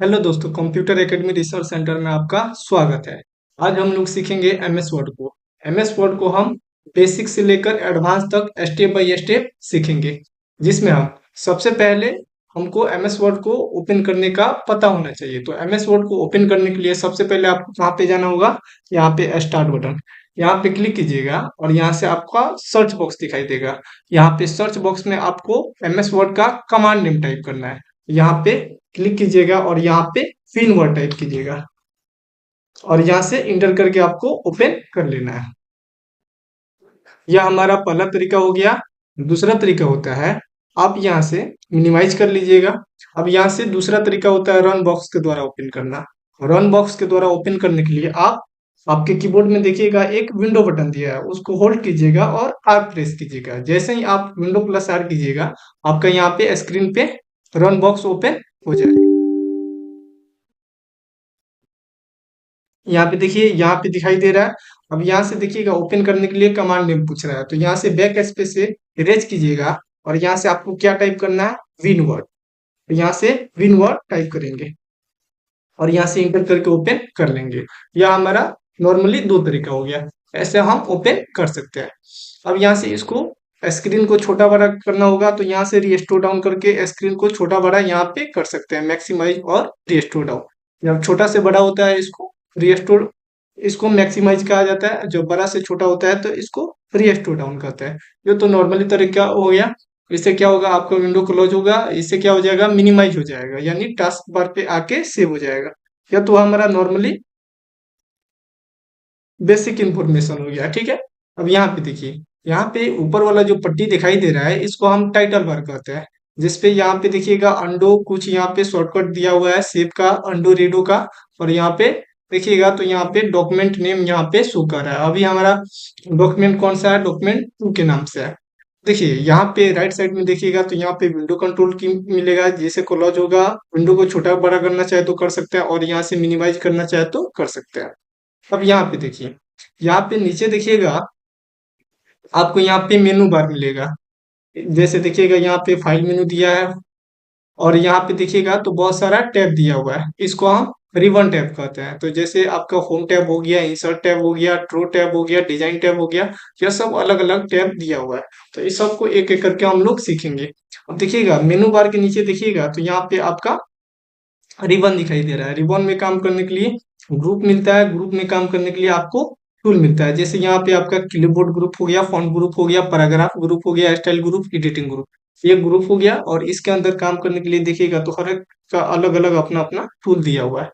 Hello दोस्तों, computer academy research centre में आपका स्वागत है। आज हम लोग सीखेंगे एमएस वर्ड को। एमएस वर्ड को हम बेसिक से लेकर एडवांस तक स्टेप बाय स्टेप सीखेंगे, जिसमें हम सबसे पहले हमको एमएस वर्ड को ओपन करने का पता होना चाहिए। तो एमएस वर्ड को ओपन करने के लिए सबसे पहले आपको कहाँ पे जाना होगा? यहाँ पे स्टार्ट बटन, यहाँ पे क्लिक कीजिएगा और यहाँ से आपका सर्च बॉक्स दिखाई देगा। यहाँ पे सर्च बॉक्स में आपको एमएस वर्ड का कमांड नेम टाइप करना है। यहाँ पे क्लिक कीजिएगा और यहाँ पे पिन वर्ड टाइप कीजिएगा और यहाँ से इंटर करके आपको ओपन कर लेना है। यह हमारा पहला तरीका हो गया। दूसरा तरीका होता है, आप यहाँ से मिनिमाइज कर लीजिएगा। अब यहाँ से दूसरा तरीका होता है रन बॉक्स के द्वारा ओपन करना। रन बॉक्स के द्वारा ओपन करने के लिए आप आपके कीबोर्ड में देखिएगा एक विंडो बटन दिया है, उसको होल्ड कीजिएगा और आर प्रेस कीजिएगा। जैसे ही आप विंडो प्लस आर कीजिएगा, आपका यहाँ पे स्क्रीन पे रन बॉक्स ओपन हो जाएगा। यहाँ पे देखिए, यहाँ पे दिखाई दे रहा है। अब यहाँ से देखिएगा ओपन करने के लिए कमांड नेम पूछ रहा है, तो यहाँ से बैक स्पेस से इरेज कीजिएगा और यहाँ से आपको क्या टाइप करना है? Win word. तो यहाँ से विन वर्ड टाइप करेंगे और यहाँ से इंटर करके ओपन कर लेंगे। यह हमारा नॉर्मली दो तरीका हो गया, ऐसे हम ओपन कर सकते हैं। अब यहाँ से इसको स्क्रीन को छोटा बड़ा करना होगा, तो यहाँ से रिस्टोर डाउन करके स्क्रीन को छोटा बड़ा यहाँ पे कर सकते हैं, मैक्सिमाइज और रिस्टोर डाउन। जब छोटा से बड़ा होता है इसको रिस्टोर, इसको मैक्सिमाइज कहा जाता है। जब बड़ा से छोटा होता है तो इसको रिस्टोर डाउन कहते हैं। ये तो नॉर्मली तरीका हो गया। इससे क्या होगा? आपका विंडो क्लोज होगा, इससे क्या हो जाएगा? मिनिमाइज हो जाएगा, यानी टास्क बार पे आके सेव हो जाएगा। यह तो हमारा नॉर्मली बेसिक इंफॉर्मेशन हो गया, ठीक है। अब यहाँ पे देखिए, यहाँ पे ऊपर वाला जो पट्टी दिखाई दे रहा है, इसको हम टाइटल बार कहते हैं। जिसपे यहाँ पे देखिएगा अंडो कुछ यहाँ पे शॉर्टकट दिया हुआ है, सेव का, अंडो रीडो का। और यहाँ पे देखिएगा तो यहाँ पे डॉक्यूमेंट नेम यहाँ पे शो कर रहा है। अभी हमारा डॉक्यूमेंट कौन सा है? डॉक्यूमेंट 2 के नाम से है। देखिए यहाँ पे राइट साइड में देखिएगा तो यहाँ पे विंडो कंट्रोल की मिलेगा, जैसे क्लोज होगा। विंडो को छोटा बड़ा करना चाहे तो कर सकते हैं और यहाँ से मिनिमाइज करना चाहे तो कर सकते हैं। अब यहाँ पे देखिए, यहाँ पे नीचे देखिएगा आपको यहाँ पे मेनू बार मिलेगा। जैसे देखिएगा यहाँ पे फाइल मेनू दिया है और यहाँ पे देखिएगा तो बहुत सारा टैब दिया हुआ है, इसको हम रिबन टैब कहते हैं। तो जैसे आपका होम टैब हो गया, इंसर्ट टैब हो गया, ट्रो टैब हो गया, डिजाइन टैब हो गया, यह सब अलग अलग टैब दिया हुआ है। तो इस सबको एक एक करके हम लोग सीखेंगे। अब देखिएगा मेनू बार के नीचे देखिएगा तो यहाँ पे आपका रिबन दिखाई दे रहा है। रिबन में काम करने के लिए ग्रुप मिलता है, ग्रुप में काम करने के लिए आपको टूल मिलता है। जैसे यहाँ पे आपका क्लिपबोर्ड ग्रुप हो गया, फॉन्ट ग्रुप हो गया, पैराग्राफ ग्रुप हो गया, स्टाइल ग्रुप, एडिटिंग ग्रुप, ये ग्रुप हो गया। और इसके अंदर काम करने के लिए देखिएगा तो हर एक का अलग अलग अपना अपना टूल दिया हुआ है।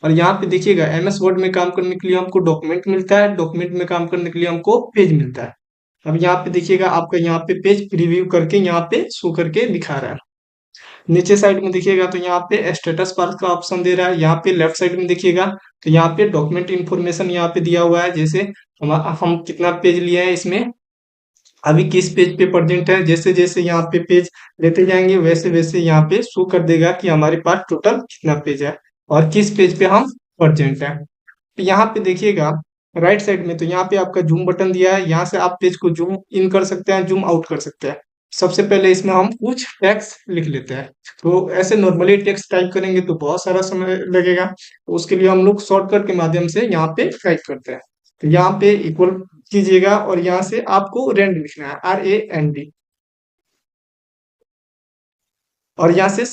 और यहाँ पे देखिएगा एमएस वर्ड में काम करने के लिए हमको डॉक्यूमेंट मिलता है, डॉक्यूमेंट में काम करने के लिए हमको पेज मिलता है। अब यहाँ पे देखिएगा आपका यहाँ पे पेज प्रीव्यू करके यहाँ पे शो करके दिखा रहा है। नीचे साइड में देखिएगा तो यहाँ पे स्टेटस बार का ऑप्शन दे रहा है। यहाँ पे लेफ्ट साइड में देखिएगा तो यहाँ पे डॉक्यूमेंट इंफॉर्मेशन यहाँ पे दिया हुआ है। जैसे हम कितना पेज लिए हैं, इसमें अभी किस पेज पे प्रेजेंट है। जैसे जैसे यहाँ पे पेज लेते जाएंगे वैसे वैसे यहाँ पे शो कर देगा कि हमारे पास टोटल कितना पेज है और किस पेज पे हम प्रेजेंट है। तो यहाँ पे देखिएगा राइट साइड में तो यहाँ पे आपका जूम बटन दिया है, यहाँ से आप पेज को जूम इन कर सकते हैं, जूम आउट कर सकते हैं। सबसे पहले इसमें हम कुछ टेक्स्ट लिख लेते हैं। तो ऐसे नॉर्मली टेक्स्ट टाइप करेंगे तो बहुत सारा समय लगेगा, तो उसके लिए हम लोग शॉर्टकट के माध्यम से यहाँ पे टाइप करते हैं। तो यहाँ पे इक्वल कीजिएगा और यहाँ से आपको रेंड लिखना है, RAND। और यहाँ से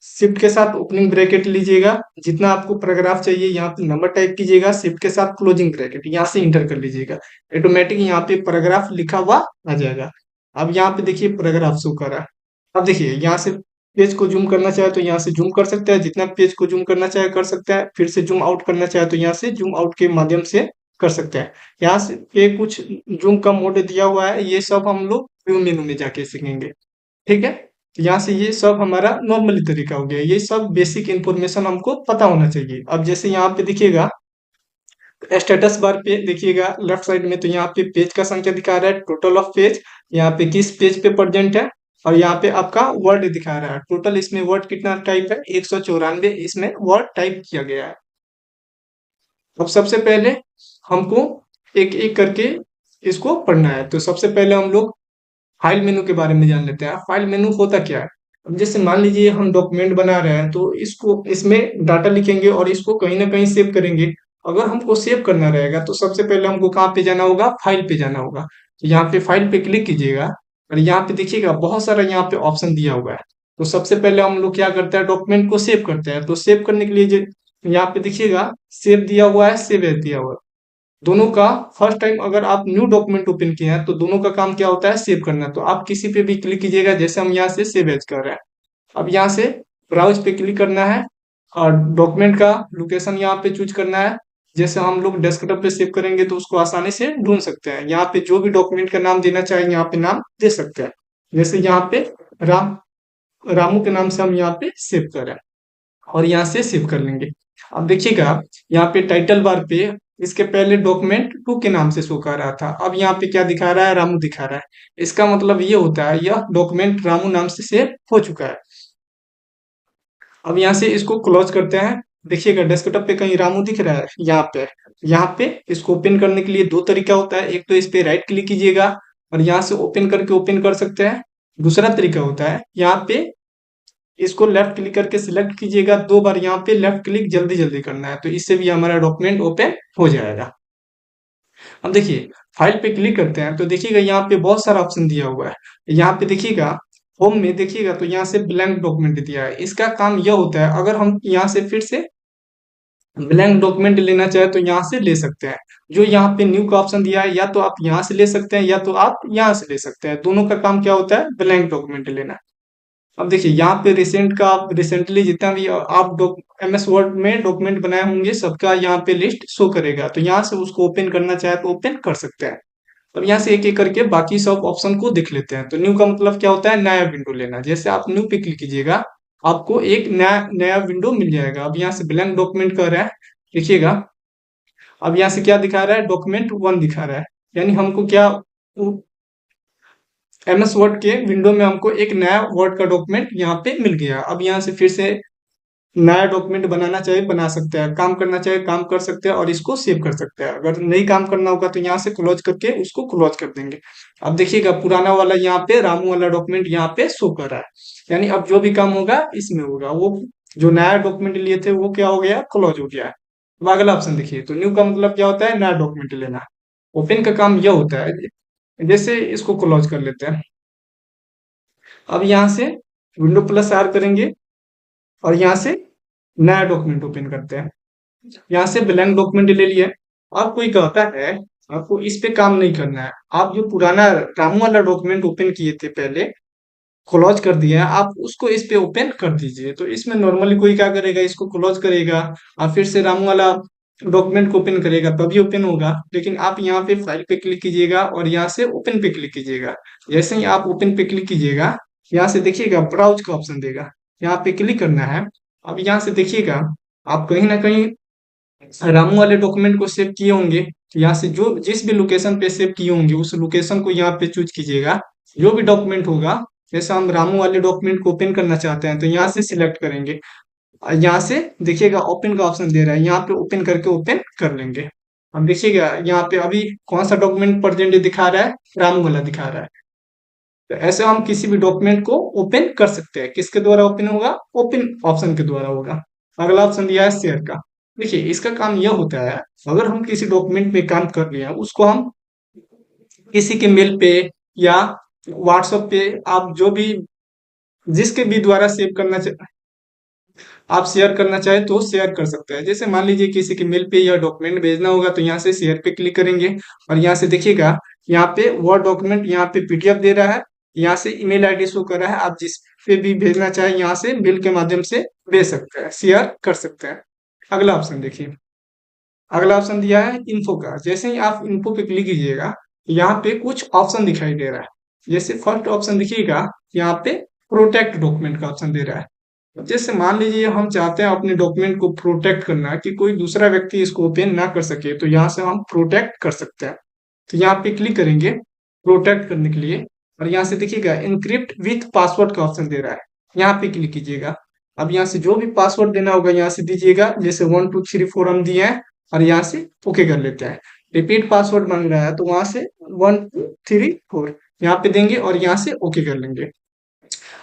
शिफ्ट के साथ ओपनिंग ब्रैकेट लीजिएगा, जितना आपको पैराग्राफ चाहिए यहाँ पे नंबर टाइप कीजिएगा, शिफ्ट के साथ क्लोजिंग ब्रैकेट यहाँ से इंटर कर लीजिएगा। ऑटोमेटिक यहाँ पे पैराग्राफ लिखा हुआ आ जाएगा। अब यहाँ पे देखिए पैराग्राफ शो कर रहा है। अब देखिए यहाँ से पेज को जूम करना चाहे तो यहाँ से जूम कर सकते हैं, जितना पेज को जूम करना चाहे कर सकते हैं। फिर से जूम आउट करना चाहे तो यहाँ से जूम आउट के माध्यम से कर सकते हैं। यहाँ से पे कुछ जूम का मोड दिया हुआ है, ये सब हम लोग व्यू मेनू में जाके सीखेंगे, ठीक है। तो यहाँ से ये सब हमारा नॉर्मली तरीका हो गया, ये सब बेसिक इंफॉर्मेशन हमको पता होना चाहिए। अब जैसे यहाँ पे देखिएगा स्टेटस बार पे देखिएगा लेफ्ट साइड में तो यहाँ पे पेज का संख्या दिखा रहा है, टोटल ऑफ पेज, यहाँ पे किस पेज पे प्रेजेंट है। और यहाँ पे आपका वर्ड दिखा रहा है, टोटल इसमें वर्ड कितना टाइप है? 194 इसमें वर्ड टाइप किया गया है। अब सबसे पहले हमको एक एक करके इसको पढ़ना है। तो सबसे पहले हम लोग फाइल मेनू के बारे में जान लेते हैं। फाइल मेनू होता क्या है? अब जैसे मान लीजिए हम डॉक्यूमेंट बना रहे हैं, तो इसको इसमें डाटा लिखेंगे और इसको कहीं ना कहीं सेव करेंगे। अगर हमको सेव करना रहेगा तो सबसे पहले हमको कहाँ पे जाना होगा, फाइल पे जाना होगा। तो यहाँ पे फाइल पे क्लिक कीजिएगा और यहाँ पे देखिएगा बहुत सारा यहाँ पे ऑप्शन दिया हुआ है। तो सबसे पहले हम लोग क्या करते हैं, डॉक्यूमेंट को सेव करते हैं। तो सेव करने के लिए यहाँ पे देखिएगा सेव दिया हुआ है, सेव एज दिया हुआ है। दोनों का फर्स्ट टाइम अगर आप न्यू डॉक्यूमेंट ओपन किए हैं तो दोनों का काम क्या होता है, सेव करना। तो आप किसी पे भी क्लिक कीजिएगा, जैसे हम यहाँ से सेव एज कर रहे हैं। अब यहाँ से ब्राउज पे क्लिक करना है और डॉक्यूमेंट का लोकेशन यहाँ पे चूज करना है। जैसे हम लोग डेस्कटॉप पे सेव करेंगे तो उसको आसानी से ढूंढ सकते हैं। यहाँ पे जो भी डॉक्यूमेंट का नाम देना चाहे यहाँ पे नाम दे सकते हैं। जैसे यहाँ पे रामू के नाम से हम यहाँ पे सेव करें और यहाँ से सेव कर लेंगे। अब देखिएगा यहाँ पे टाइटल बार पे इसके पहले डॉक्यूमेंट टू के नाम से शो कर रहा था, अब यहाँ पे क्या दिखा रहा है, रामू दिखा रहा है। इसका मतलब ये होता है यह डॉक्यूमेंट रामू नाम से सेव हो चुका है। अब यहाँ से इसको क्लोज करते हैं। देखिएगा डेस्कटॉप पे कहीं रामू दिख रहा है, यहाँ पे इसको ओपन करने के लिए दो तरीका होता है। एक तो इस पे राइट क्लिक कीजिएगा और यहाँ से ओपन करके ओपन कर सकते हैं। दूसरा तरीका होता है यहाँ पे इसको लेफ्ट क्लिक करके सिलेक्ट कीजिएगा, दो बार यहाँ पे लेफ्ट क्लिक जल्दी जल्दी करना है, तो इससे भी हमारा डॉक्यूमेंट ओपन हो जाएगा। अब देखिए फाइल पे क्लिक करते हैं तो देखिएगा यहाँ पे बहुत सारा ऑप्शन दिया हुआ है। यहाँ पे देखिएगा होम में देखिएगा तो यहाँ से ब्लैंक डॉक्यूमेंट दिया है। इसका काम यह होता है अगर हम यहाँ से फिर से ब्लैंक डॉक्यूमेंट लेना चाहे तो यहाँ से ले सकते हैं। जो यहाँ पे न्यू का ऑप्शन दिया है या तो आप यहाँ से ले सकते हैं या तो आप यहाँ से ले सकते हैं। दोनों का काम क्या होता है, ब्लैंक डॉक्यूमेंट लेना। अब देखिए यहाँ पे रिसेंट का रिसेंटली जितना भी आप एमएस वर्ड में डॉक्यूमेंट बनाए होंगे सबका यहाँ पे लिस्ट शो करेगा। तो यहाँ से उसको ओपन करना चाहे तो ओपन कर सकते हैं। अब यहाँ से एक एक करके बाकी सब ऑप्शन को देख लेते हैं। तो न्यू का मतलब क्या होता है, नया विंडो लेना। जैसे आप न्यू पे क्लिक कीजिएगा आपको एक नया नया विंडो मिल जाएगा। अब यहाँ से ब्लैंक डॉक्यूमेंट कर रहा है, देखिएगा अब यहाँ से क्या दिखा रहा है, डॉक्यूमेंट वन दिखा रहा है। यानी हमको क्या, एमएस वर्ड के विंडो में हमको एक नया वर्ड का डॉक्यूमेंट यहाँ पे मिल गया। अब यहाँ से फिर से नया डॉक्यूमेंट बनाना चाहे बना सकते हैं, काम करना चाहे काम कर सकते हैं और इसको सेव कर सकते हैं। अगर नहीं काम करना होगा तो यहाँ से क्लोज करके उसको क्लोज कर देंगे। अब देखिएगा पुराना वाला यहाँ पे रामू वाला डॉक्यूमेंट यहाँ पे शो कर रहा है। यानी अब जो भी काम होगा इसमें होगा, वो जो नया डॉक्यूमेंट लिए थे वो क्या हो गया, क्लोज हो गया है। अब अगला ऑप्शन देखिए, तो न्यू का मतलब क्या होता है, नया डॉक्यूमेंट लेना। ओपन का काम यह होता है, जैसे इसको क्लोज कर लेते हैं। अब यहाँ से विंडो प्लस आर करेंगे और यहाँ से नया डॉक्यूमेंट ओपन करते हैं। यहाँ से ब्लैंक डॉक्यूमेंट ले लिए। अब कोई कहता है आपको इस पे काम नहीं करना है, आप जो पुराना रामू वाला डॉक्यूमेंट ओपन किए थे पहले, क्लोज कर दिया है, आप उसको इस पे ओपन कर दीजिए। तो इसमें नॉर्मली कोई क्या करेगा, इसको क्लोज करेगा और फिर से रामू वाला डॉक्यूमेंट को ओपन करेगा तभी ओपन होगा। लेकिन आप यहाँ पे फाइल पे क्लिक कीजिएगा और यहाँ से ओपन पे क्लिक कीजिएगा। जैसे ही आप ओपन पे क्लिक कीजिएगा यहाँ से देखिएगा ब्राउज का ऑप्शन देगा, यहाँ पे क्लिक करना है। अब यहाँ से देखिएगा आप कहीं ना कहीं रामू वाले डॉक्यूमेंट को सेव किए होंगे। तो यहाँ से जो जिस भी लोकेशन पे सेव किए होंगे उस लोकेशन को यहाँ पे चूज कीजिएगा। जो भी डॉक्यूमेंट होगा, जैसे हम रामू वाले डॉक्यूमेंट को ओपन करना चाहते हैं तो यहाँ से सिलेक्ट करेंगे। यहाँ से देखिएगा ओपन का ऑप्शन दे रहा है, यहाँ पे ओपन करके ओपन कर लेंगे। अब देखिएगा यहाँ पे अभी कौन सा डॉक्यूमेंट प्रेजेंट दिखा रहा है, रामू वाला दिखा रहा है। तो ऐसे हम किसी भी डॉक्यूमेंट को ओपन कर सकते हैं। किसके द्वारा ओपन होगा, ओपन ऑप्शन के द्वारा होगा। अगला ऑप्शन दिया है शेयर का। देखिए इसका काम यह होता है अगर हम किसी डॉक्यूमेंट में काम कर रहे हैं उसको हम किसी के मेल पे या व्हाट्सएप पे आप जो भी जिसके भी द्वारा सेव करना आप शेयर करना चाहे तो शेयर कर सकते हैं। जैसे मान लीजिए किसी के मेल पे या डॉक्यूमेंट भेजना होगा तो यहाँ से शेयर पे क्लिक करेंगे और यहाँ से देखिएगा यहाँ पे वर्ड डॉक्यूमेंट यहाँ पे पीडीएफ दे रहा है, यहाँ से ईमेल आईडी शो कर रहा है। आप जिस पे भी भेजना चाहे यहाँ से मेल के माध्यम से भेज सकते हैं, शेयर कर सकते हैं। अगला ऑप्शन देखिए, अगला ऑप्शन दिया है इन्फो का। जैसे ही आप इन्फो पे क्लिक कीजिएगा यहाँ पे कुछ ऑप्शन दिखाई दे रहा है। जैसे फर्स्ट ऑप्शन देखिएगा यहाँ पे प्रोटेक्ट डॉक्यूमेंट का ऑप्शन दे रहा है। जैसे मान लीजिए हम चाहते हैं अपने डॉक्यूमेंट को प्रोटेक्ट करना कि कोई दूसरा व्यक्ति इसको ओपन ना कर सके, तो यहाँ से हम प्रोटेक्ट कर सकते हैं। तो यहाँ पे क्लिक करेंगे प्रोटेक्ट करने के लिए और यहाँ से देखिएगा इनक्रिप्ट विथ पासवर्ड का ऑप्शन दे रहा है, यहाँ पे क्लिक कीजिएगा। अब यहाँ से जो भी पासवर्ड देना होगा यहाँ से दीजिएगा। जैसे 1 2 3 4 हम दिए हैं और यहाँ से ओके कर लेते हैं। रिपीट पासवर्ड मांग रहा है तो वहां से 1 2 3 4 यहाँ पे देंगे और यहाँ से ओके कर लेंगे।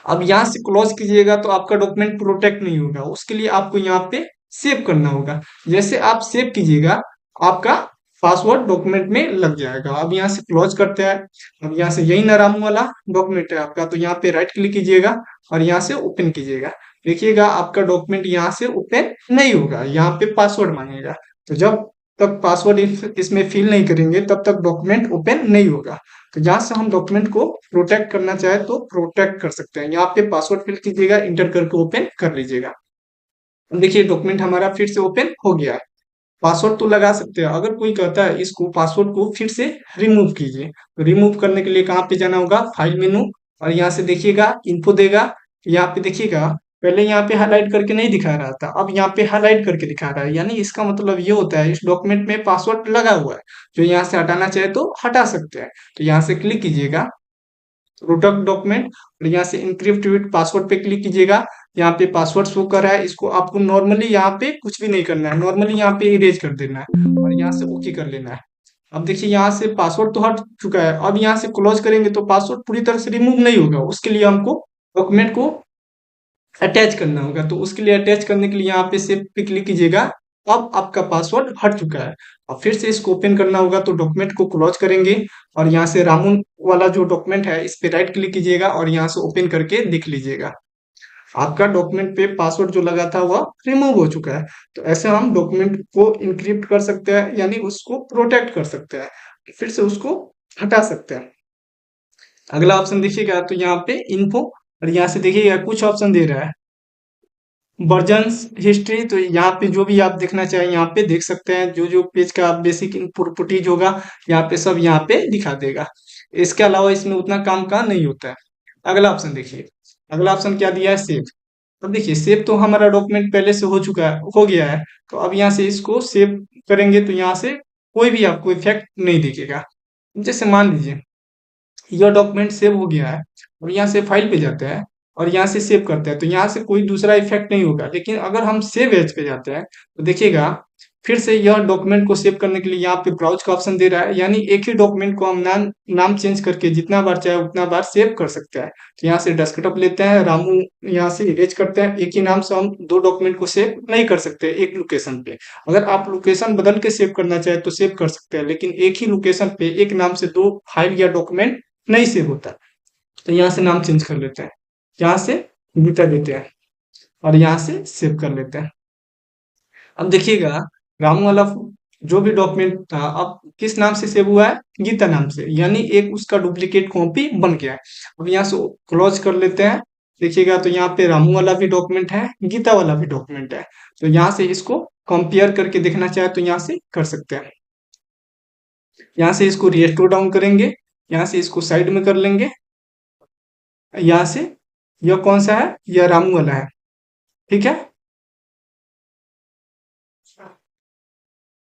अब यहाँ से क्लोज कीजिएगा तो आपका डॉक्यूमेंट प्रोटेक्ट नहीं होगा, उसके लिए आपको यहाँ पे सेव करना होगा। जैसे आप सेव कीजिएगा आपका पासवर्ड डॉक्यूमेंट में लग जाएगा। अब यहाँ से क्लोज करते हैं। अब यहाँ से यही नारामू वाला डॉक्यूमेंट है आपका, तो यहाँ पे राइट क्लिक कीजिएगा और यहाँ से ओपन कीजिएगा। देखिएगा आपका डॉक्यूमेंट यहाँ से ओपन नहीं होगा, यहाँ पे पासवर्ड मांगेगा। तो जब तक पासवर्ड इसमें फिल नहीं करेंगे तब तक डॉक्यूमेंट ओपन नहीं होगा। तो यहाँ से हम डॉक्यूमेंट को प्रोटेक्ट करना चाहे तो प्रोटेक्ट कर सकते हैं। यहाँ पे पासवर्ड फिल कीजिएगा, इंटर करके ओपन कर लीजिएगा। देखिए डॉक्यूमेंट हमारा फिर से ओपन हो गया है। पासवर्ड तो लगा सकते हैं, अगर कोई कहता है इसको पासवर्ड को फिर से रिमूव कीजिए, तो रिमूव करने के लिए कहाँ पे जाना होगा, फाइल मेनू, और यहाँ से देखिएगा इन्फो देगा। यहाँ पे देखिएगा पहले यहाँ पे हाईलाइट करके नहीं दिखा रहा था, अब यहाँ पे हाईलाइट करके दिखा रहा है, यानी इसका मतलब ये होता है इस डॉक्यूमेंट में पासवर्ड लगा हुआ है। जो यहाँ से हटाना चाहे तो हटा सकते हैं। तो यहाँ से क्लिक कीजिएगा प्रोटेक्ट डॉक्यूमेंट और यहाँ से इनक्रिप्ट विद पासवर्ड पे क्लिक कीजिएगा। यहाँ पे पासवर्ड शो कर रहा है, इसको आपको नॉर्मली यहाँ पे कुछ भी नहीं करना है, नॉर्मली यहाँ पे इरेज कर देना है और यहाँ से ओके कर लेना है। अब देखिए यहाँ से पासवर्ड तो हट चुका है। अब यहाँ से क्लोज करेंगे तो पासवर्ड पूरी तरह से रिमूव नहीं होगा, उसके लिए हमको डॉक्यूमेंट को अटैच करना होगा। तो उसके लिए अटैच करने के लिए यहाँ पे सेव पे क्लिक कीजिएगा। अब आपका पासवर्ड हट चुका है। अब फिर से इसको ओपन करना होगा, तो डॉक्यूमेंट को क्लोज करेंगे और यहाँ से रामून वाला जो डॉक्यूमेंट है इस पे राइट क्लिक कीजिएगा और यहाँ से ओपन करके देख लीजिएगा आपका डॉक्यूमेंट पे पासवर्ड जो लगा था वह रिमूव हो चुका है। तो ऐसे हम डॉक्यूमेंट को इनक्रिप्ट कर सकते हैं, यानी उसको प्रोटेक्ट कर सकते हैं, फिर से उसको हटा सकते हैं। अगला ऑप्शन देखिएगा तो यहाँ पे इन्फो, और यहाँ से देखिएगा कुछ ऑप्शन दे रहा है वर्जन्स हिस्ट्री। तो यहाँ पे जो भी आप देखना चाहें यहाँ पे देख सकते हैं, जो जो पेज का बेसिक इनपुट होगा यहाँ पे सब यहाँ पे दिखा देगा। इसके अलावा इसमें उतना काम का नहीं होता है। अगला ऑप्शन देखिए, अगला ऑप्शन क्या दिया है, सेव। अब देखिए सेव तो हमारा डॉक्यूमेंट पहले से हो चुका है, हो गया है। तो अब यहाँ से इसको सेव करेंगे तो यहाँ से कोई भी आपको इफेक्ट नहीं दिखेगा। जैसे मान लीजिए यह डॉक्यूमेंट सेव हो गया है, और यहाँ से फाइल पे जाते हैं और यहाँ से सेव करते हैं, तो यहाँ से कोई दूसरा इफेक्ट नहीं होगा। लेकिन अगर हम सेव एज पे जाते हैं तो देखिएगा फिर से यह डॉक्यूमेंट को सेव करने के लिए यहाँ पे ब्राउज का ऑप्शन दे रहा है, यानी एक ही डॉक्यूमेंट को हम नाम चेंज करके जितना बार चाहे उतना बार सेव कर सकते हैं। तो यहाँ से डेस्कटॉप लेते हैं, रामू यहाँ से इरेज करते हैं। एक ही नाम से हम दो डॉक्यूमेंट को सेव नहीं कर सकते एक लोकेशन पे। अगर आप लोकेशन बदल के सेव करना चाहे तो सेव कर सकते हैं, लेकिन एक ही लोकेशन पे एक नाम से दो फाइल या डॉक्यूमेंट नहीं सेव होता। तो यहाँ से नाम चेंज कर लेते हैं, यहाँ से गीता देते हैं और यहाँ से सेव कर लेते हैं। अब देखिएगा रामू वाला जो भी डॉक्यूमेंट था अब किस नाम से सेव हुआ है, गीता नाम से, यानी एक उसका डुप्लीकेट कॉपी बन गया है। अब यहाँ से क्लोज कर लेते हैं। देखिएगा तो यहाँ पे रामू वाला भी डॉक्यूमेंट है, गीता वाला भी डॉक्यूमेंट है। तो यहाँ से इसको कंपेयर करके देखना चाहे तो यहाँ से कर सकते हैं। यहाँ से इसको रीस्टोर डाउन करेंगे, यहाँ से इसको साइड में कर लेंगे। यहाँ से यह कौन सा है, यह रामू वाला है, ठीक है।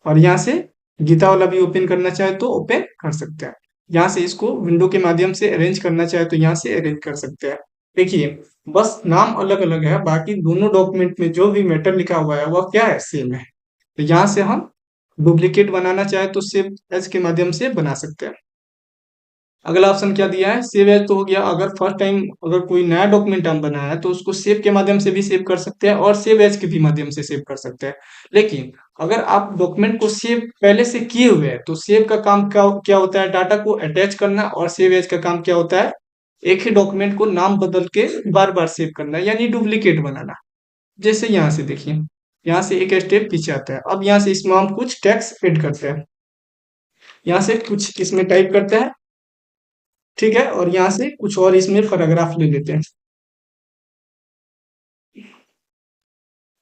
और यहाँ से गीता वाला भी ओपन करना चाहे तो ओपन कर सकते हैं। यहाँ से इसको विंडो के माध्यम से अरेंज करना चाहे तो यहाँ से अरेंज कर सकते हैं। देखिए बस नाम अलग अलग है, बाकी दोनों डॉक्यूमेंट में जो भी मैटर लिखा हुआ है वह क्या है, सेम है। तो यहाँ से हम डुप्लीकेट बनाना चाहे तो सेव एज के माध्यम से बना सकते हैं। अगला ऑप्शन क्या दिया है, सेव एज तो हो गया, अगर फर्स्ट टाइम अगर कोई नया डॉक्यूमेंट हम बनाया है तो उसको सेव के माध्यम से भी सेव कर सकते हैं और सेव एज के भी माध्यम से सेव कर सकते हैं। लेकिन अगर आप डॉक्यूमेंट को सेव पहले से किए हुए हैं तो सेव का काम क्या क्या होता है, डाटा को अटैच करना, और सेव एज का काम क्या होता है, एक ही डॉक्यूमेंट को नाम बदल के बार बार सेव करना, यानी डुप्लीकेट बनाना। जैसे यहाँ से देखिए, यहाँ से एक स्टेप पीछे आता है। अब यहाँ से इसमें हम कुछ टेक्स्ट ऐड करते हैं, यहाँ से कुछ इसमें टाइप करते हैं, ठीक है, और यहाँ से कुछ और इसमें पैराग्राफ ले लेते हैं।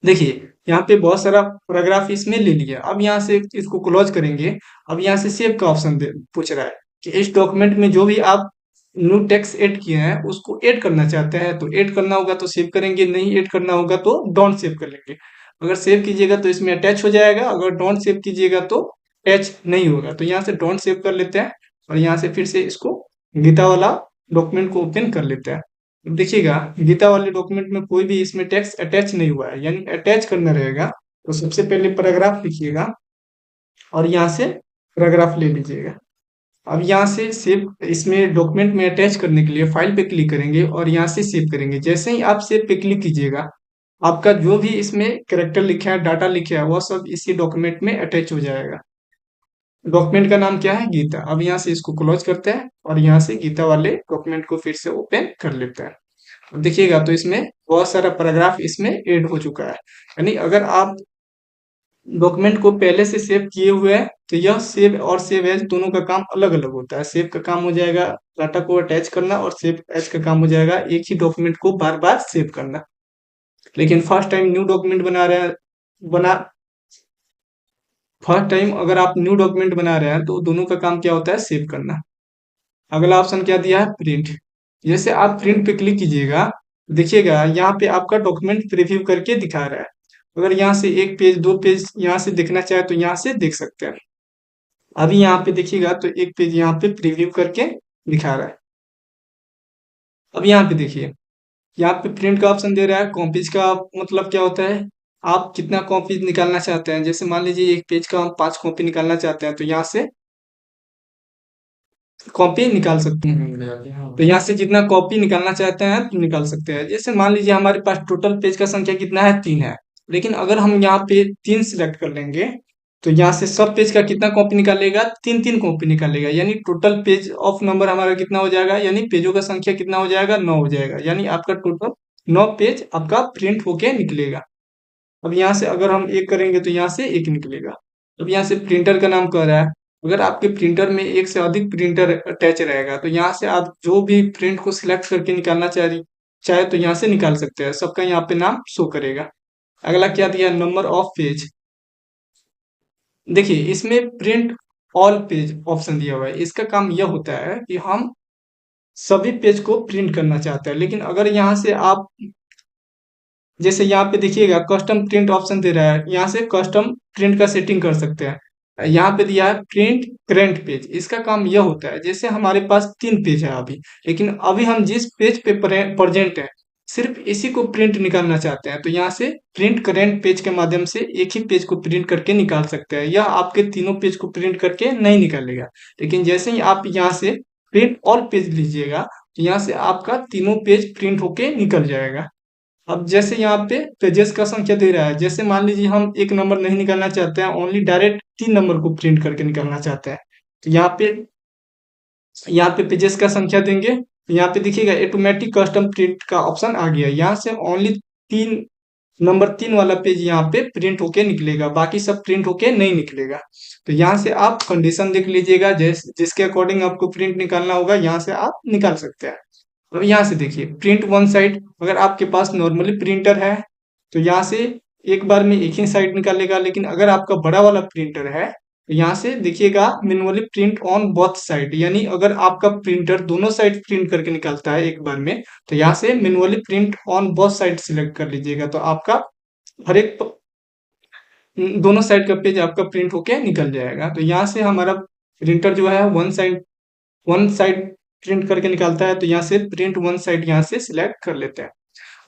देखिए यहाँ पे बहुत सारा पैराग्राफ इसमें ले लिया। अब यहाँ से इसको क्लोज करेंगे। अब यहाँ से सेव का ऑप्शन पूछ रहा है कि इस डॉक्यूमेंट में जो भी आप न्यू टेक्स्ट ऐड किए हैं उसको ऐड करना चाहते हैं, तो ऐड करना होगा तो सेव करेंगे, नहीं ऐड करना होगा तो डोंट सेव कर लेंगे। अगर सेव कीजिएगा तो इसमें अटैच हो जाएगा, अगर डोंट सेव कीजिएगा तो अटैच नहीं होगा। तो यहाँ से डोंट सेव कर लेते हैं और यहाँ से फिर से इसको गीता वाला डॉक्यूमेंट को ओपन कर लेते हैं। देखिएगा गीता वाले डॉक्यूमेंट में कोई भी इसमें टेक्स्ट अटैच नहीं हुआ है, यानी अटैच करना रहेगा। तो सबसे पहले पैराग्राफ लिखिएगा और यहाँ से पैराग्राफ ले लीजिएगा। अब यहाँ से सेव, इसमें डॉक्यूमेंट में अटैच करने के लिए फाइल पे क्लिक करेंगे और यहाँ से सेव करेंगे। जैसे ही आप सेव पे क्लिक कीजिएगा, आपका जो भी इसमें कैरेक्टर लिखा है, डाटा लिखा है, वह सब इसी डॉक्यूमेंट में अटैच हो जाएगा। डॉक्यूमेंट का नाम क्या है? गीता। अब यहाँ से इसको क्लोज करते हैं और यहाँ से गीता वाले डॉक्यूमेंट को फिर से ओपन कर लेते हैं। अब देखिएगा तो इसमें बहुत सारा पैराग्राफ इसमें ऐड हो चुका है। यानी अगर आप डॉक्यूमेंट को पहले से सेव किए हुए हैं तो यह सेव और सेव एज दोनों का काम अलग अलग होता है। सेव का काम हो जाएगा डाटा को अटैच करना, और सेव एज का काम हो जाएगा एक ही डॉक्यूमेंट को बार बार सेव करना। लेकिन फर्स्ट टाइम न्यू डॉक्यूमेंट बना फर्स्ट टाइम अगर आप न्यू डॉक्यूमेंट बना रहे हैं तो दोनों का काम क्या होता है? सेव करना। अगला ऑप्शन क्या दिया है? प्रिंट। जैसे आप प्रिंट पे क्लिक कीजिएगा, देखिएगा यहाँ पे आपका डॉक्यूमेंट प्रीव्यू करके दिखा रहा है। अगर यहाँ से एक पेज, दो पेज यहाँ से देखना चाहे तो यहाँ से देख सकते हैं। अभी यहाँ पे देखिएगा तो एक पेज यहाँ पे प्रीव्यू करके दिखा रहा है। अब यहाँ पे देखिए, यहाँ पे प्रिंट का ऑप्शन दे रहा है। कॉपीज का मतलब क्या होता है? आप कितना कॉपीज निकालना चाहते हैं। जैसे मान लीजिए एक पेज का हम 5 कॉपी निकालना चाहते हैं तो यहाँ से कॉपी निकाल सकते हैं। तो यहाँ से जितना कॉपी निकालना चाहते हैं तो निकाल सकते हैं। जैसे मान लीजिए हमारे पास टोटल पेज का संख्या कितना है? 3 है। लेकिन अगर हम यहाँ पे 3 सिलेक्ट कर लेंगे तो यहाँ से सब पेज का कितना कॉपी निकालेगा? 3 3 कॉपी निकालेगा। यानी टोटल पेज ऑफ नंबर हमारा कितना हो जाएगा? यानी पेजों का संख्या कितना हो जाएगा? 9 हो जाएगा। यानी आपका टोटल 9 पेज आपका प्रिंट होके निकलेगा। अब यहाँ से अगर हम एक करेंगे तो यहाँ से एक निकलेगा। अब यहाँ से प्रिंटर का नाम कह रहा है। अगर आपके प्रिंटर में एक से अधिक प्रिंटर अटैच रहेगा तो यहाँ से आप जो भी प्रिंट को सिलेक्ट करके निकालना चाहे तो यहाँ से निकाल सकते हैं। सबका यहाँ पे नाम शो करेगा। अगला क्या दिया? Number of page. देखिए इसमें प्रिंट ऑल पेज ऑप्शन दिया हुआ है। इसका काम यह होता है कि हम सभी पेज को प्रिंट करना चाहते हैं। लेकिन अगर यहाँ से आप, जैसे यहाँ पे देखिएगा कस्टम प्रिंट ऑप्शन दे रहा है, यहाँ से कस्टम प्रिंट का सेटिंग कर सकते हैं। यहाँ पे दिया है प्रिंट करेंट पेज। इसका काम यह होता है, जैसे हमारे पास 3 पेज है अभी, लेकिन अभी हम जिस पेज पे प्रेजेंट है सिर्फ इसी को प्रिंट निकालना चाहते हैं तो यहाँ से प्रिंट करेंट पेज के माध्यम से एक ही पेज को प्रिंट करके निकाल सकते हैं। यह आपके तीनों पेज को प्रिंट करके नहीं निकालेगा। लेकिन जैसे ही आप यहाँ से प्रिंट ऑल पेज लीजिएगा तो यहाँ से आपका तीनों पेज प्रिंट होके निकल जाएगा। अब जैसे यहाँ पे पेजेस का संख्या दे रहा है, जैसे मान लीजिए हम एक नंबर नहीं निकालना चाहते हैं, ओनली डायरेक्ट 3 नंबर को प्रिंट करके निकालना चाहते हैं तो यहाँ पे पेजेस का संख्या देंगे तो यहाँ पे देखिएगा ऑटोमेटिक कस्टम प्रिंट का ऑप्शन आ गया। यहाँ से ओनली 3 वाला पेज यहाँ पे प्रिंट होके निकलेगा, बाकी सब प्रिंट होके नहीं निकलेगा। तो यहाँ से आप कंडीशन देख लीजिएगा, जिसके अकॉर्डिंग आपको प्रिंट निकालना होगा यहाँ से आप निकाल सकते हैं। अब यहाँ से देखिए प्रिंट वन साइड, अगर आपके पास नॉर्मली प्रिंटर है तो यहाँ से एक बार में एक ही साइड निकालेगा। लेकिन अगर आपका बड़ा वाला प्रिंटर है तो यहाँ से देखिएगा manually print on both side. यानी अगर आपका प्रिंटर दोनों साइड प्रिंट करके निकालता है एक बार में तो यहाँ से manually print on both side select कर लीजिएगा। तो आपका हर एक दोनों साइड का पेज आपका प्रिंट होके निकल जाएगा। तो यहाँ से हमारा प्रिंटर जो है वन साइड प्रिंट करके निकालता है तो यहाँ से प्रिंट वन साइड यहाँ से सिलेक्ट कर लेते हैं।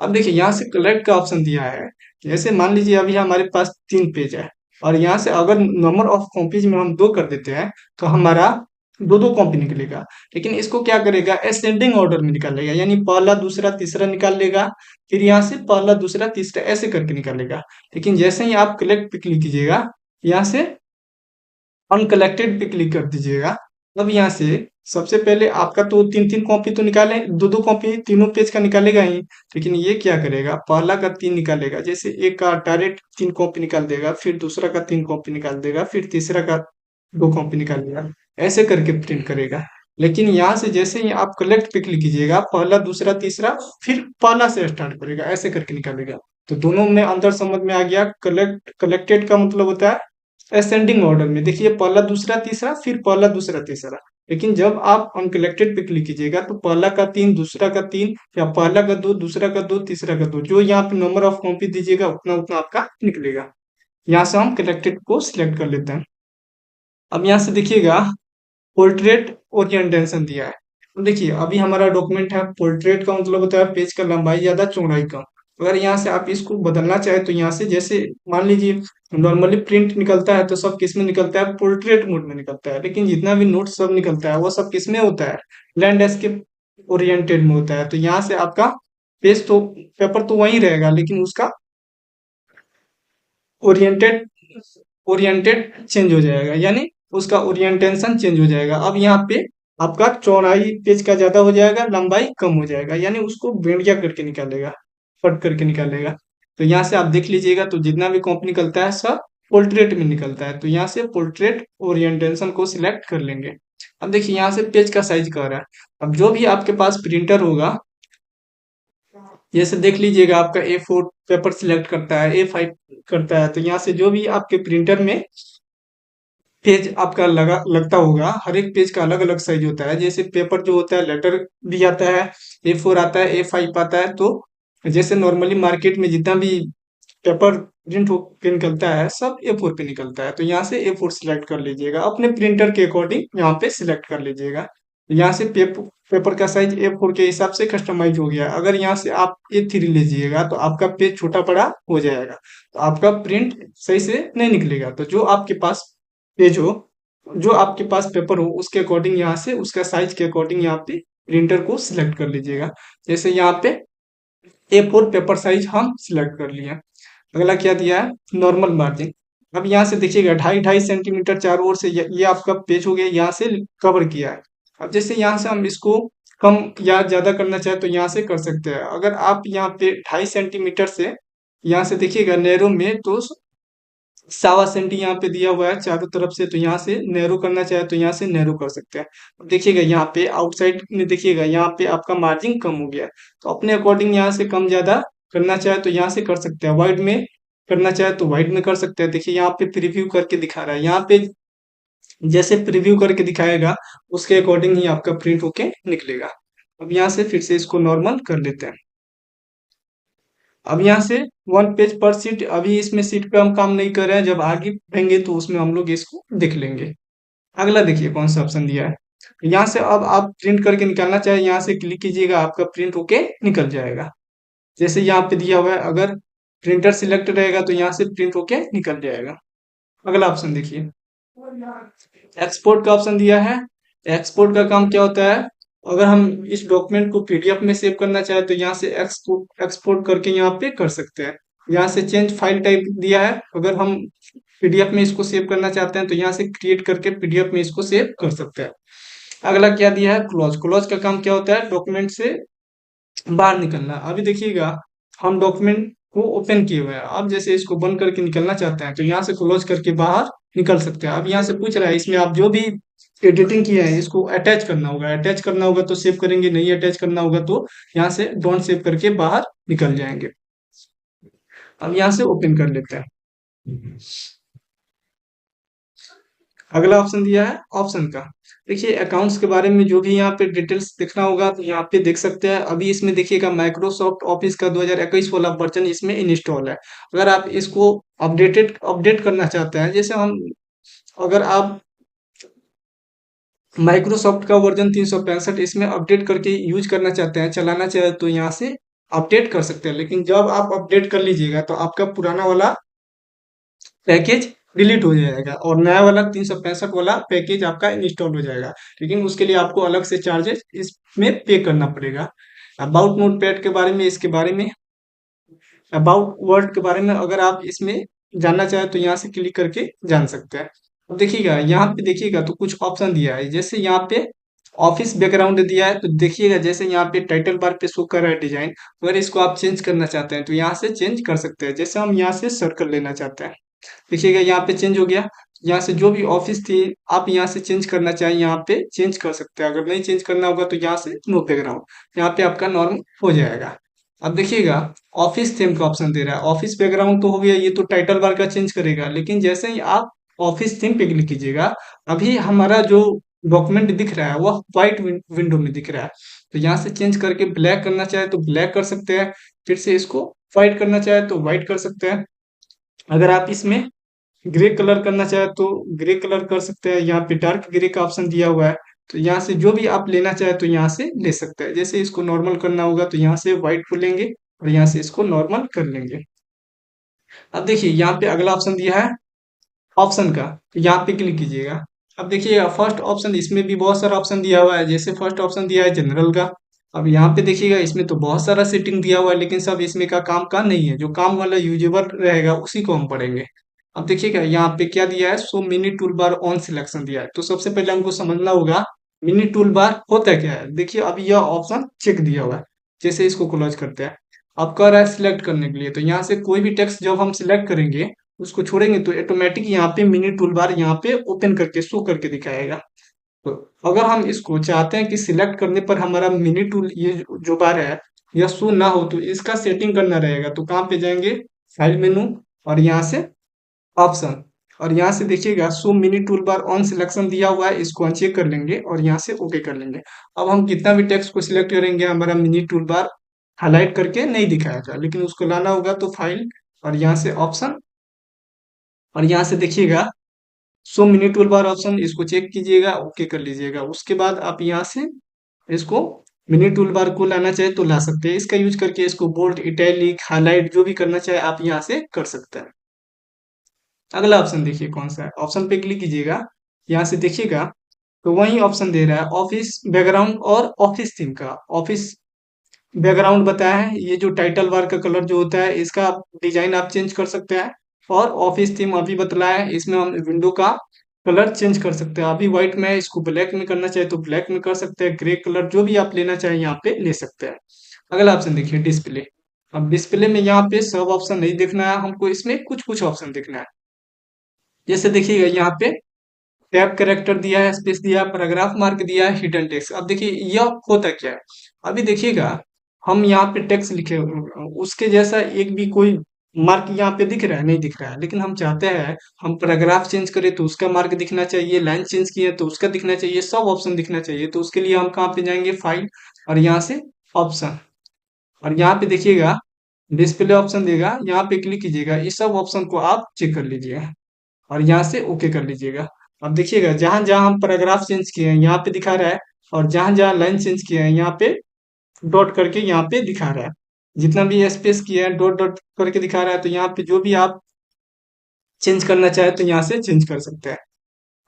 अब देखिए यहाँ से कलेक्ट का ऑप्शन दिया है। जैसे मान लीजिए अभी हमारे पास 3 पेज है और यहाँ से अगर नंबर ऑफ कॉपीज में हम 2 कर देते हैं तो हमारा 2 2 कॉपी निकलेगा। लेकिन इसको क्या करेगा? असेंडिंग ऑर्डर में निकालेगा। यानी पहला दूसरा तीसरा निकाल लेगा, फिर यहाँ से पहला दूसरा तीसरा ऐसे करके निकालेगा। लेकिन जैसे ही आप कलेक्ट पे क्लिक कीजिएगा, यहाँ से अनकलेक्टेड पे क्लिक कर दीजिएगा। अब यहाँ से सबसे पहले आपका तो 3 3 कॉपी तो निकाले, 2 2 कॉपी तीनों पेज का निकालेगा ही। लेकिन ये क्या करेगा? पहला का 3 निकालेगा। जैसे एक का डायरेक्ट 3 कॉपी निकाल देगा, फिर दूसरा का 3 कॉपी निकाल देगा, फिर तीसरा का 2 कॉपी निकाल देगा, ऐसे करके प्रिंट करेगा। लेकिन यहाँ से जैसे ही आप कलेक्ट पे क्लिक कीजिएगा, पहला दूसरा तीसरा फिर पहला से स्टार्ट करेगा, ऐसे करके निकालेगा। तो दोनों में अंतर समझ में आ गया। कलेक्टेड का मतलब होता है असेंडिंग ऑर्डर में। देखिए पहला दूसरा तीसरा फिर पहला दूसरा तीसरा। लेकिन जब आप अनकलेक्टेड पे क्लिक कीजिएगा तो पहला का 3 दूसरा का 3, या पहला का 2 दूसरा का 2 तीसरा का 2, जो यहाँ पे नंबर ऑफ कॉपी दीजिएगा उतना उतना आपका निकलेगा। यहाँ से हम कलेक्टेड को सिलेक्ट कर लेते हैं। अब यहाँ से देखिएगा पोर्ट्रेट ओरिएंटेशन दिया है। तो देखिए अभी हमारा डॉक्यूमेंट है। पोर्ट्रेट का मतलब होता है पेज का लंबाई ज्यादा चौड़ाई कम। अगर यहाँ से आप इसको बदलना चाहें तो यहाँ से जैसे मान लीजिए नॉर्मली प्रिंट निकलता है तो सब किस में निकलता है, पोर्ट्रेट मोड में निकलता है, लेकिन जितना भी नोट सब निकलता है वो सब किस में होता है, लैंडस्केप ओरिएंटेड में होता है। तो यहाँ से आपका पेज तो पेपर तो वही रहेगा, लेकिन उसका ओरिएंटेड ओरिएंटेड चेंज हो जाएगा, यानी उसका ओरिएंटेशन चेंज हो जाएगा। अब यहाँ पे आपका चौड़ाई पेज का ज्यादा हो जाएगा, लंबाई कम हो जाएगा, यानी उसको भेड़िया करके निकालेगा, कट करके निकालेगा। तो यहाँ से आप देख लीजिएगा, तो जितना भी कॉपी निकलता है सब पोर्ट्रेट में निकलता है, तो यहाँ से पोर्ट्रेट ओरिएंटेशन को सिलेक्ट कर लेंगे। अब देखिए यहाँ से पेज का साइज कह रहा है। अब जो भी आपके पास प्रिंटर होगा, जैसे देख लीजिएगा आपका A4 पेपर सिलेक्ट करता है, A5 करता है, तो यहाँ से जो भी आपके प्रिंटर में पेज आपका लगता होगा, हर एक पेज का अलग अलग साइज होता है। जैसे पेपर जो होता है लेटर भी आता है, A4 आता है, A5 आता है। तो जैसे नॉर्मली मार्केट में जितना भी पेपर प्रिंट होकर निकलता है सब A4 पे निकलता है। तो यहाँ से A4 सिलेक्ट कर लीजिएगा, अपने प्रिंटर के अकॉर्डिंग यहाँ पे सिलेक्ट कर लीजिएगा। यहाँ से पेपर का साइज A4 के हिसाब से कस्टमाइज हो गया। अगर यहाँ से आप A3 लीजिएगा तो आपका पेज छोटा बड़ा हो जाएगा, तो आपका प्रिंट सही से नहीं निकलेगा। तो जो आपके पास पेज हो, जो आपके पास पेपर हो, उसके अकॉर्डिंग यहाँ से उसका साइज के अकॉर्डिंग यहाँ पे प्रिंटर को सिलेक्ट कर लीजिएगा। जैसे यहाँ पे A4 पेपर साइज हम सिलेक्ट कर लिए। अगला क्या दिया है, नॉर्मल मार्जिन। अब यहाँ से देखिएगा 2.5 2.5 सेंटीमीटर चारों ओर से ये आपका पेज हो गया, यहाँ से कवर किया है। अब जैसे यहाँ से हम इसको कम या ज्यादा करना चाहे तो यहाँ से कर सकते हैं। अगर आप यहाँ पे 2.5 सेंटीमीटर से यहाँ से देखिएगा नैरो में, तो 1.25 सेंटी यहाँ पे दिया हुआ है चारों तरफ से, तो यहाँ से नैरो करना चाहे तो यहाँ से नैरो कर सकते हैं। अब देखिएगा यहाँ पे आउटसाइड में देखिएगा यहाँ पे आपका मार्जिन कम हो गया है, तो अपने अकॉर्डिंग यहाँ से कम ज्यादा करना चाहे तो यहाँ से कर सकते हैं। वाइड में करना चाहे तो वाइड में कर सकते हैं। देखिए यहाँ पे प्रीव्यू करके दिखा रहा है, यहाँ पे जैसे प्रीव्यू करके दिखाएगा उसके अकॉर्डिंग ही आपका प्रिंट होके निकलेगा। अब यहाँ से फिर से इसको नॉर्मल कर लेते हैं। अब यहाँ से 1 पेज पर सीट, अभी इसमें सीट पे हम काम नहीं कर रहे हैं, जब आगे बढ़ेंगे तो उसमें हम लोग इसको देख लेंगे। अगला देखिए कौन सा ऑप्शन दिया है। यहाँ से अब आप प्रिंट करके निकालना चाहे यहाँ से क्लिक कीजिएगा, आपका प्रिंट होके निकल जाएगा। जैसे यहाँ पे दिया हुआ है, अगर प्रिंटर सिलेक्ट रहेगा तो यहाँ से प्रिंट होके निकल जाएगा। अगला ऑप्शन देखिए, एक्सपोर्ट का ऑप्शन दिया है। एक्सपोर्ट का काम क्या होता है, अगर हम इस डॉक्यूमेंट को पीडीएफ में सेव करना चाहे तो यहाँ से एक्सपोर्ट एक्सपोर्ट करके यहाँ पे कर सकते हैं। यहाँ से चेंज फाइल टाइप दिया है, अगर हम पीडीएफ में इसको सेव करना चाहते हैं तो यहाँ से क्रिएट करके पीडीएफ में इसको सेव कर सकते हैं। अगला क्या दिया है, क्लोज। क्लोज का काम क्या होता है, डॉक्यूमेंट से बाहर निकलना। अभी देखिएगा हम डॉक्यूमेंट को ओपन किए हुए हैं, अब जैसे इसको बंद करके निकलना चाहते हैं तो यहाँ से क्लोज करके बाहर निकल सकते हैं। अब यहाँ से पूछ रहा है इसमें आप जो भी एडिटिंग किए हैं इसको अटैच करना होगा, अटैच करना होगा तो सेव करेंगे, नहीं अटैच करना होगा तो यहाँ से डोंट सेव करके बाहर निकल जाएंगे। अब यहाँ से ओपन कर लेते हैं। अगला ऑप्शन दिया है ऑप्शन का। देखिए अकाउंट्स के बारे में जो भी यहाँ पे डिटेल्स देखना होगा तो यहाँ पे देख सकते हैं। अभी इसमें देखिएगा माइक्रोसॉफ्ट ऑफिस का 2021 वाला वर्जन इसमें इंस्टॉल है। अगर आप इसको अपडेट करना चाहते हैं, जैसे हम अगर आप माइक्रोसॉफ्ट का वर्जन 365 इसमें अपडेट करके यूज करना चाहते हैं, चलाना चाहे तो यहाँ से अपडेट कर सकते हैं। लेकिन जब आप अपडेट कर लीजिएगा तो आपका पुराना वाला पैकेज डिलीट हो जाएगा और नया वाला 365 वाला पैकेज आपका इंस्टॉल हो जाएगा। लेकिन उसके लिए आपको अलग से चार्जेस इसमें पे करना पड़ेगा। अबाउट नोटपैड के बारे में, इसके बारे में अबाउट वर्ड के बारे में अगर आप इसमें जानना चाहें तो यहाँ से क्लिक करके जान सकते हैं। अब देखिएगा यहाँ पे देखिएगा तो कुछ ऑप्शन दिया है, जैसे यहाँ पे ऑफिस बैकग्राउंड दिया है। तो देखिएगा जैसे यहाँ पे टाइटल बार पे शो कर रहा है डिजाइन, अगर इसको आप चेंज करना चाहते हैं तो यहाँ से चेंज कर सकते हैं। जैसे हम यहाँ से सर्कल लेना चाहते हैं, देखिएगा यहाँ पे चेंज हो गया। यहाँ से जो भी ऑफिस थी आप यहाँ से चेंज करना चाहें यहाँ पे चेंज कर सकते हैं। अगर नहीं चेंज करना होगा तो यहाँ से नो बैकग्राउंड, यहाँ पे आपका नॉर्म हो जाएगा। अब देखिएगा ऑफिस थीम का ऑप्शन दे रहा है। ऑफिस बैकग्राउंड तो हो गया, ये तो टाइटल बार का चेंज करेगा। लेकिन जैसे ही आप ऑफिस थीम पे क्लिक कीजिएगा, अभी हमारा जो डॉक्यूमेंट दिख रहा है वह व्हाइट विंडो में दिख रहा है। तो यहाँ से चेंज करके ब्लैक करना चाहे तो ब्लैक कर सकते हैं, फिर से इसको व्हाइट करना चाहे तो व्हाइट कर सकते हैं। अगर आप इसमें ग्रे कलर करना चाहे तो ग्रे कलर कर सकते हैं, यहाँ पे डार्क ग्रे का ऑप्शन दिया हुआ है। तो यहाँ से जो भी आप लेना चाहे तो यहाँ से ले सकते हैं। जैसे इसको नॉर्मल करना होगा तो यहाँ से व्हाइट को लेंगे, और यहाँ से इसको नॉर्मल कर लेंगे। अब देखिए यहाँ पे अगला ऑप्शन दिया है ऑप्शन का, तो यहाँ पे क्लिक कीजिएगा। अब देखिए फर्स्ट ऑप्शन, इसमें भी बहुत सारा ऑप्शन दिया हुआ है। जैसे फर्स्ट ऑप्शन दिया है जनरल का। अब यहाँ पे देखिएगा इसमें तो बहुत सारा सेटिंग दिया हुआ है, लेकिन सब इसमें का काम का नहीं है। जो काम वाला यूजेबल रहेगा उसी को हम पढ़ेंगे। अब देखिएगा यहाँ पे क्या दिया है, सो mini tool bar on selection दिया है। तो सबसे पहले हमको समझना होगा मिनी टूल बार होता क्या है। देखिए अभी यह ऑप्शन चेक दिया हुआ है। जैसे इसको क्लोज करते हैं, अब कह रहा है सिलेक्ट करने के लिए। तो यहाँ से कोई भी टेक्स्ट जब हम सिलेक्ट करेंगे, उसको छोड़ेंगे तो ऑटोमेटिक यहाँ पे मिनी टूल बार यहाँ पे ओपन करके शो करके दिखाएगा। तो अगर हम इसको चाहते हैं कि सिलेक्ट करने पर हमारा मिनी टूल ये जो बार है यह शो ना हो, तो इसका सेटिंग करना रहेगा। तो कहाँ पे जाएंगे, फाइल मेनू, और यहाँ से ऑप्शन, और यहाँ से देखिएगा show mini tool bar on selection दिया हुआ है, इसको अनचेक कर लेंगे और यहाँ से ओके कर लेंगे। अब हम कितना भी टेक्स्ट को सिलेक्ट करेंगे हमारा मिनी टूल बार हाईलाइट करके नहीं दिखाएगा, लेकिन उसको लाना होगा तो फाइल और यहाँ से ऑप्शन, और यहाँ से देखिएगा सो मिनी टूल बार ऑप्शन, इसको चेक कीजिएगा, ओके कर लीजिएगा। उसके बाद आप यहाँ से इसको मिनी टूल बार को लाना चाहे तो ला सकते हैं। इसका यूज करके इसको बोल्ड, इटैलिक, हाईलाइट जो भी करना चाहे आप यहाँ से कर सकते हैं। अगला ऑप्शन देखिए कौन सा है, ऑप्शन पे क्लिक कीजिएगा। यहाँ से देखिएगा तो वही ऑप्शन दे रहा है ऑफिस बैकग्राउंड और ऑफिस थीम का। ऑफिस बैकग्राउंड बताया है, ये जो टाइटल बार का कलर जो होता है इसका डिजाइन आप चेंज कर सकते हैं। और ऑफिस थीम अभी बतलाया है, इसमें हम विंडो का कलर चेंज कर सकते हैं। अभी व्हाइट में है, इसको ब्लैक में करना चाहे तो ब्लैक में कर सकते हैं। ग्रे कलर जो भी आप लेना चाहे यहाँ पे ले सकते हैं। अगला ऑप्शन देखिए डिस्प्ले। अब डिस्प्ले में यहाँ पे सब ऑप्शन नहीं देखना है हमको, इसमें कुछ कुछ ऑप्शन देखना है। जैसे देखिएगा यहाँ पे टैब कैरेक्टर दिया है, स्पेस दिया है, पैराग्राफ मार्क दिया है, हिडन टेक्स्ट। अब देखिए यह होता क्या है, अभी देखिएगा हम यहाँ पे टेक्स्ट लिखे उसके जैसा एक भी कोई मार्क यहाँ पे दिख रहा है, नहीं दिख रहा है। लेकिन हम चाहते हैं हम पैराग्राफ चेंज करें तो उसका मार्क दिखना चाहिए, लाइन चेंज किए तो उसका दिखना चाहिए, सब ऑप्शन दिखना चाहिए। तो उसके लिए हम कहाँ पे जाएंगे, फाइल और यहाँ से ऑप्शन, और यहाँ पे देखिएगा डिस्प्ले ऑप्शन देगा, यहाँ पे क्लिक कीजिएगा। इस सब ऑप्शन को आप चेक कर लीजिएगा और यहाँ से ओके कर लीजिएगा। अब देखिएगा जहां जहां हम पैराग्राफ चेंज किए हैं यहाँ पे दिखा रहा है, और जहां जहां लाइन चेंज किए हैं यहाँ पे डॉट करके यहाँ पे दिखा रहा है। जितना भी स्पेस किया है डॉट डॉट करके दिखा रहा है। तो यहाँ पे जो भी आप चेंज करना चाहे तो यहाँ से चेंज कर सकते हैं।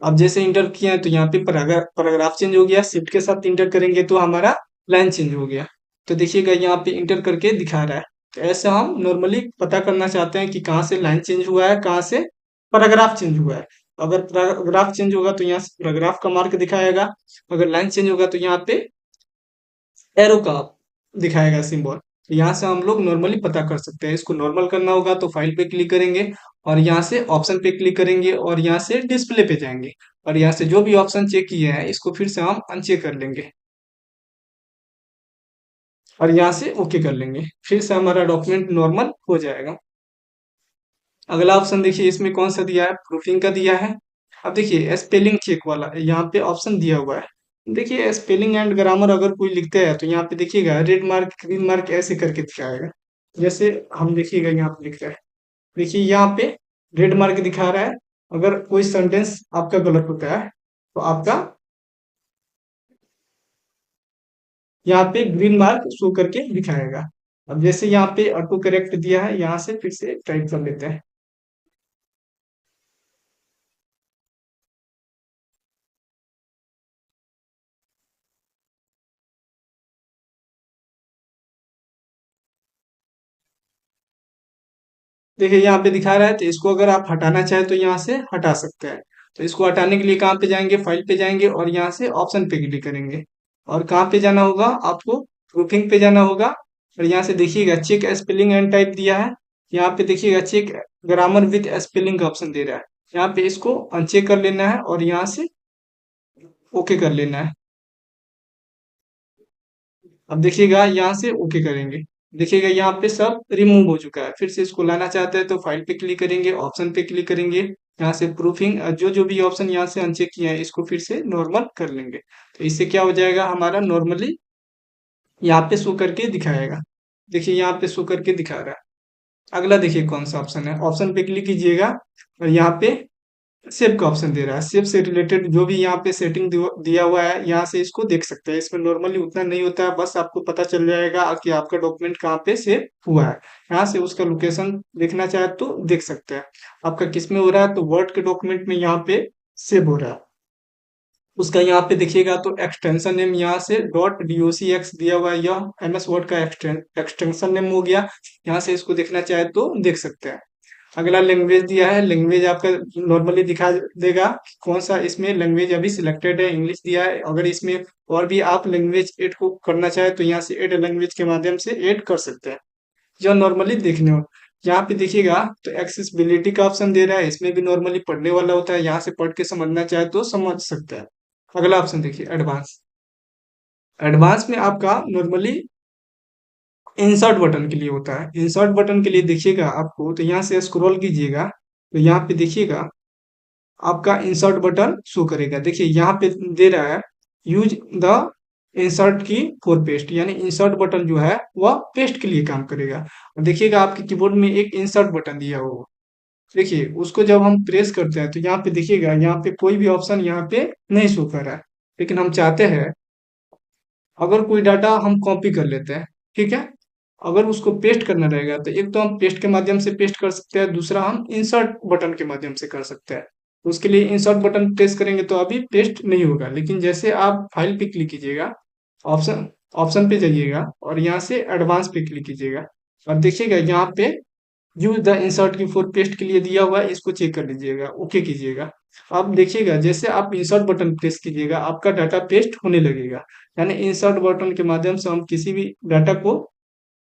अब जैसे इंटर किए हैं तो यहाँ पे पैराग्राफ चेंज हो गया, शिफ्ट के साथ इंटर करेंगे तो हमारा लाइन चेंज हो गया। तो देखिएगा यहाँ पे इंटर करके दिखा रहा है। तो ऐसे हम नॉर्मली पता करना चाहते हैं कि कहाँ से लाइन चेंज हुआ है, कहाँ से पैराग्राफ चेंज हुआ है। अगर पैराग्राफ चेंज होगा तो यहाँ से पैराग्राफ का मार्क दिखाएगा, अगर लाइन चेंज होगा तो यहाँ पे एरो का दिखाएगा सिंबल। तो यहाँ से हम लोग नॉर्मली पता कर सकते हैं। इसको नॉर्मल करना होगा तो फाइल पे क्लिक करेंगे और यहाँ से ऑप्शन पे क्लिक करेंगे और यहाँ से डिस्प्ले पे जाएंगे, और यहाँ से जो भी ऑप्शन चेक किए हैं इसको फिर से हम अनचेक कर लेंगे और यहाँ से ओके कर लेंगे। फिर से हमारा डॉक्यूमेंट नॉर्मल हो जाएगा। अगला ऑप्शन देखिए इसमें कौन सा दिया है, प्रूफिंग का दिया है। अब देखिए स्पेलिंग चेक वाला यहाँ पे ऑप्शन दिया हुआ है। देखिए स्पेलिंग एंड ग्रामर अगर कोई लिखते हैं तो यहाँ पे देखिएगा रेड मार्क, ग्रीन मार्क ऐसे करके दिखाएगा। जैसे हम देखिएगा यहाँ पे लिख रहा है, देखिए यहाँ पे रेड मार्क दिखा रहा है। अगर कोई सेंटेंस आपका गलत होता है तो आपका यहाँ पे ग्रीन मार्क शो करके दिखाएगा। अब जैसे यहाँ पे ऑटो करेक्ट दिया है, यहाँ से फिर से टाइप कर लेते हैं। देखिए यहाँ पे दिखा रहा है, तो इसको अगर आप हटाना चाहे तो यहाँ से हटा सकते हैं। तो इसको हटाने के लिए कहाँ पे जाएंगे, फाइल पे जाएंगे और यहाँ से ऑप्शन पे क्लिक करेंगे। और कहाँ पे जाना होगा आपको, प्रूफिंग पे जाना होगा। और यहाँ से देखिएगा चेक स्पेलिंग एंड टाइप दिया है, यहाँ पे देखिएगा चेक ग्रामर विथ स्पेलिंग का ऑप्शन दे रहा है। यहाँ पे इसको अनचेक कर लेना है और यहाँ से ओके कर लेना है। अब देखिएगा यहाँ से ओके करेंगे, देखिएगा यहाँ पे सब रिमूव हो चुका है। फिर से इसको लाना चाहते हैं तो फाइल पे क्लिक करेंगे, ऑप्शन पे क्लिक करेंगे, यहाँ से प्रूफिंग जो जो भी ऑप्शन यहाँ से अनचेक किया है इसको फिर से नॉर्मल कर लेंगे। तो इससे क्या हो जाएगा, हमारा नॉर्मली यहाँ पे शो करके दिखाएगा। देखिए यहाँ पे शो करके दिखा रहा है। अगला देखिए कौन सा ऑप्शन है, ऑप्शन पे क्लिक कीजिएगा और यहाँ पे सेव का ऑप्शन दे रहा है। सेव से रिलेटेड जो भी यहाँ पे सेटिंग दिया हुआ है, यहाँ से इसको देख सकते हैं। इसमें नॉर्मली उतना नहीं होता है, बस आपको पता चल जाएगा कि आपका डॉक्यूमेंट कहाँ पे सेव हुआ है। यहाँ से उसका लोकेशन देखना चाहे तो देख सकते हैं। आपका किस में हो रहा है, तो वर्ड के डॉक्यूमेंट में यहाँ पे सेव हो रहा है। उसका यहाँ पे देखिएगा तो एक्सटेंशन नेम यहाँ से .docx दिया हुआ है, यह MS वर्ड का एक्सटेंशन नेम हो गया। यहाँ से इसको देखना चाहे तो देख सकते हैं। अगला लैंग्वेज दिया है, लैंग्वेज आपका नॉर्मली दिखा देगा कि कौन सा इसमें लैंग्वेज अभी सिलेक्टेड है, इंग्लिश दिया है। अगर इसमें और भी आप लैंग्वेज ऐड को करना चाहे तो यहाँ से ऐड लैंग्वेज के माध्यम से ऐड कर सकते हैं। यह नॉर्मली देखने हो। यहाँ पे देखिएगा तो एक्सेसिबिलिटी का ऑप्शन दे रहा है, इसमें भी नॉर्मली पढ़ने वाला होता है, यहाँ से पढ़ के समझना चाहे तो समझ सकता है। अगला ऑप्शन देखिए एडवांस। एडवांस में आपका नॉर्मली इंसर्ट बटन के लिए होता है। इंसर्ट बटन के लिए देखिएगा आपको तो यहाँ से स्क्रॉल कीजिएगा तो यहाँ पे देखिएगा आपका इंसर्ट बटन शो करेगा। देखिए यहाँ पे दे रहा है यूज द इंसर्ट की फॉर पेस्ट, यानी इंसर्ट बटन जो है वह पेस्ट के लिए काम करेगा। और देखिएगा आपके कीबोर्ड में एक इंसर्ट बटन दिया हुआ, देखिए उसको जब हम प्रेस करते हैं तो यहाँ पे देखिएगा यहाँ पे कोई भी ऑप्शन यहाँ पे नहीं शो कर रहा है। लेकिन हम चाहते हैं अगर कोई डाटा हम कॉपी कर लेते हैं, ठीक है, अगर उसको पेस्ट करना रहेगा तो एक तो हम पेस्ट के माध्यम से पेस्ट कर सकते हैं, दूसरा हम इंसर्ट बटन के माध्यम से कर सकते हैं। उसके लिए इंसर्ट बटन प्रेस करेंगे तो अभी पेस्ट नहीं होगा, लेकिन जैसे आप फाइल पे क्लिक कीजिएगा, ऑप्शन ऑप्शन पे जाइएगा और यहाँ से एडवांस पे क्लिक कीजिएगा और देखिएगा यहाँ पे यूज द इंसर्ट की फॉर पेस्ट के लिए दिया हुआ है, इसको चेक कर लीजिएगा, ओके कीजिएगा। अब देखिएगा जैसे आप इंसर्ट बटन प्रेस कीजिएगा आपका डाटा पेस्ट होने लगेगा। यानी इंसर्ट बटन के माध्यम से हम किसी भी डाटा को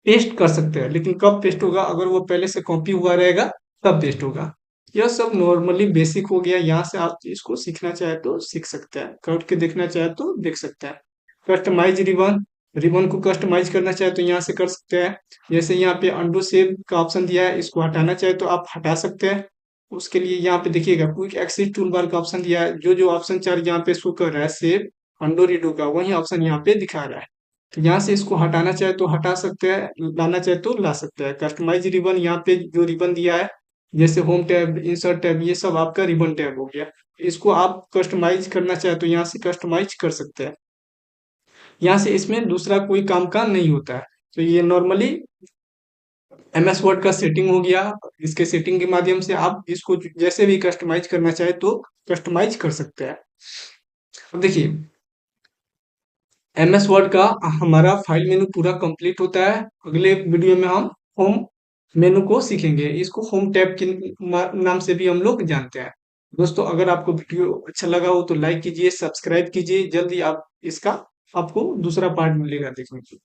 पेस्ट कर सकते हैं, लेकिन कब पेस्ट होगा, अगर वो पहले से कॉपी हुआ रहेगा तब पेस्ट होगा। यह सब नॉर्मली बेसिक हो गया, यहाँ से आप इसको सीखना चाहे तो सीख सकते हैं, करके देखना चाहे तो देख सकते हैं। कस्टमाइज रिबन, रिबन को कस्टमाइज करना चाहे तो यहाँ से कर सकते हैं। जैसे यहाँ पे अंडू सेव का ऑप्शन दिया है, इसको हटाना चाहे तो आप हटा सकते हैं। उसके लिए यहाँ पे देखिएगा क्विक एक्सिट टूल बार का ऑप्शन दिया है, जो जो ऑप्शन चार यहाँ पे शो कर रहा है सेव अंडो रीडो का, वही ऑप्शन यहाँ पे दिखा रहा है। तो यहाँ से इसको हटाना चाहे तो हटा सकते हैं, लाना चाहे तो ला सकते हैं। कस्टमाइज रिबन, यहाँ पे जो रिबन दिया है जैसे होम टैब, इंसर्ट टैब, ये सब आपका रिबन टैब हो गया। इसको आप कस्टमाइज करना चाहे तो यहाँ से कस्टमाइज कर सकते हैं। यहाँ से इसमें दूसरा कोई काम का नहीं होता है। तो ये नॉर्मली MS वर्ड का सेटिंग हो गया। इसके सेटिंग के माध्यम से आप इसको जैसे भी कस्टमाइज करना चाहे तो कस्टमाइज कर सकते हैं। अब देखिए MS वर्ड का हमारा फाइल मेनू पूरा कंप्लीट होता है। अगले वीडियो में हम होम मेनू को सीखेंगे, इसको होम टैब के नाम से भी हम लोग जानते हैं। दोस्तों अगर आपको वीडियो अच्छा लगा हो तो लाइक कीजिए, सब्सक्राइब कीजिए, जल्दी आप इसका आपको दूसरा पार्ट मिलेगा देखने को।